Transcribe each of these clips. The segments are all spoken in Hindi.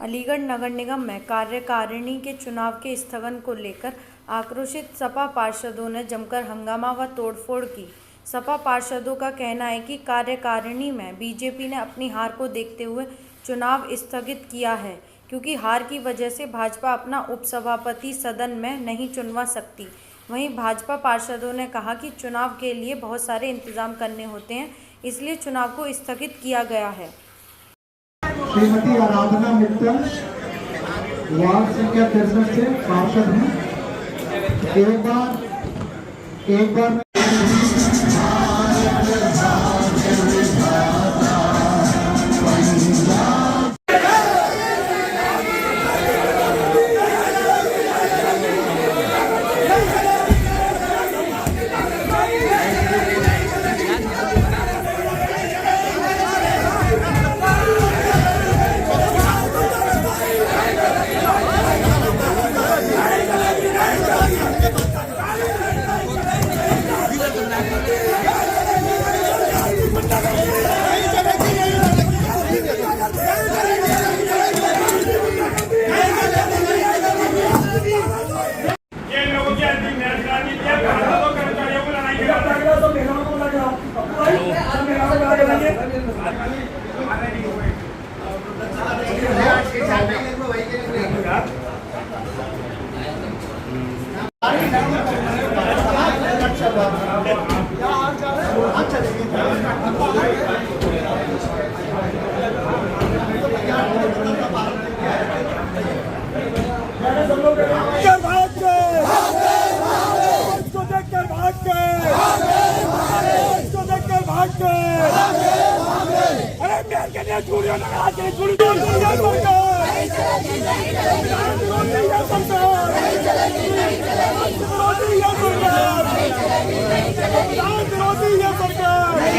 अलीगढ़ नगर निगम में कार्यकारिणी के चुनाव के स्थगन को लेकर आक्रोशित सपा पार्षदों ने जमकर हंगामा व तोड़फोड़ की। सपा पार्षदों का कहना है कि कार्यकारिणी में बीजेपी ने अपनी हार को देखते हुए चुनाव स्थगित किया है, क्योंकि हार की वजह से भाजपा अपना उपसभापति सदन में नहीं चुनवा सकती। वहीं भाजपा पार्षदों ने कहा कि चुनाव के लिए बहुत सारे इंतजाम करने होते हैं, इसलिए चुनाव को स्थगित किया गया है। श्रीमती आराधना मित्तल वार्ड संख्या 63 से पार्षद हैं। एक बार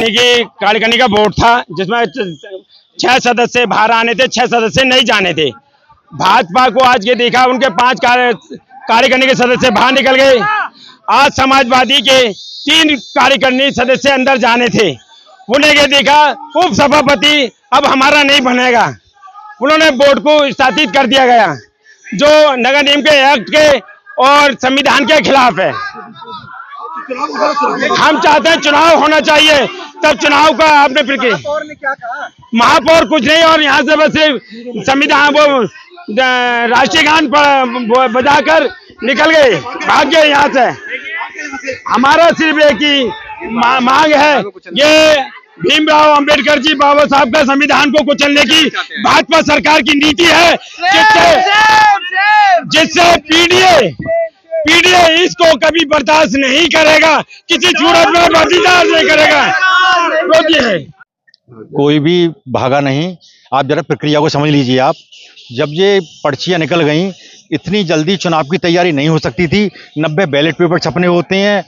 की कार्यकारिणी का वोट था, जिसमें 6 सदस्य बाहर आने थे, 6 सदस्य नहीं जाने थे। भाजपा को आज के देखा, उनके 5 कार्यकारिणी के सदस्य बाहर निकल गए। आज समाजवादी के 3 कार्यकारिणी सदस्य अंदर जाने थे, उन्हें के देखा उप सभापति अब हमारा नहीं बनेगा। उन्होंने वोट को स्थगित कर दिया गया, जो नगर निगम के एक्ट के और संविधान के खिलाफ है। हम चाहते हैं चुनाव होना चाहिए, तब चुनाव का आपने प्रक्रिया। महापौर ने क्या कहा? महापौर कुछ नहीं, और यहाँ से बस सिर्फ संविधान वो राष्ट्रीय गान बजाकर निकल गए, भाग गए यहाँ से। हमारा सिर्फ एक ही मांग है, ये भीमराव अंबेडकर जी बाबा साहब का संविधान को कुचलने की भाजपा सरकार की नीति है, जिससे पीडीए इसको कभी बर्दाश्त नहीं करेगा, किसी सूरत में बर्दाश्त नहीं करेगा। है कोई भी भागा नहीं। आप जरा प्रक्रिया को समझ लीजिए। आप जब ये पर्चियां निकल गई, इतनी जल्दी चुनाव की तैयारी नहीं हो सकती थी। 90 बैलेट पेपर छपने होते हैं,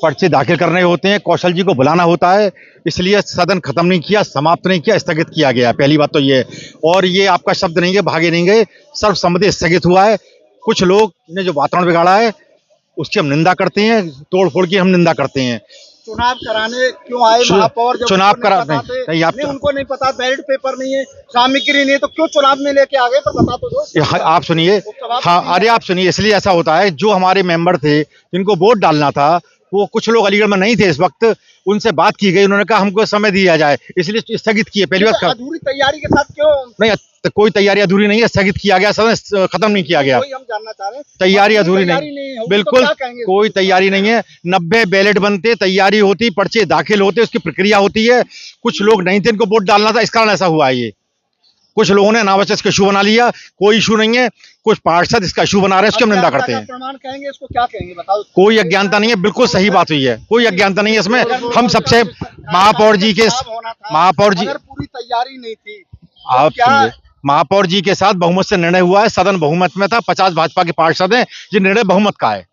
पर्चे दाखिल करने होते हैं, कौशल जी को बुलाना होता है, इसलिए सदन खत्म नहीं किया, समाप्त नहीं किया, स्थगित किया गया। पहली बात तो ये है। और ये आपका शब्द नहीं है, भागे नहीं गए, सर्वसम्मति स्थगित हुआ है। कुछ लोग ने जो वातावरण बिगाड़ा है उसकी हम निंदा करते हैं, तोड़फोड़ की हम निंदा करते हैं। चुनाव कराने क्यों आए महापौर? जब चुनाव करा नहीं, उनको नहीं पता, बैलेट पेपर नहीं है, सामग्री नहीं है, तो क्यों चुनाव में लेके आ गए? पर बता तो दो। आप सुनिए। हाँ, अरे आप सुनिए। इसलिए ऐसा होता है, जो हमारे मेंबर थे जिनको वोट डालना था, वो कुछ लोग अलीगढ़ में नहीं थे इस वक्त, उनसे बात की गई, उन्होंने कहा हमको समय दिया जाए, इसलिए स्थगित किए। पहली बात अधूरी तैयारी के साथ क्यों? नहीं, कोई तैयारी अधूरी नहीं है, स्थगित किया गया, सदन खत्म नहीं किया गया। हम जानना चाह रहे हैं, तैयारी अधूरी नहीं, बिल्कुल कोई तैयारी नहीं है। 90 बैलेट बनते, तैयारी होती, पर्चे दाखिल होते, उसकी प्रक्रिया होती है। कुछ लोग नहीं थे, इनको वोट डालना था, इस कारण ऐसा हुआ है। ये कुछ लोगों ने अनावश्यक इसका इशू बना लिया। कोई इशू नहीं है, कुछ पार्षद इसका इशू बना रहे हैं, उसकी हम निंदा करते हैं। प्रमाण कहेंगे, इसको क्या कहेंगे बताओ? कोई अज्ञानता नहीं है, बिल्कुल सही बात हुई है, कोई अज्ञानता नहीं है इसमें। हम सबसे महापौर जी के पूरी तैयारी नहीं थी, आप सुनिए, महापौर जी के साथ बहुमत से निर्णय हुआ है, सदन बहुमत में था, 50 भाजपा के पार्षद हैं, ये निर्णय बहुमत का है।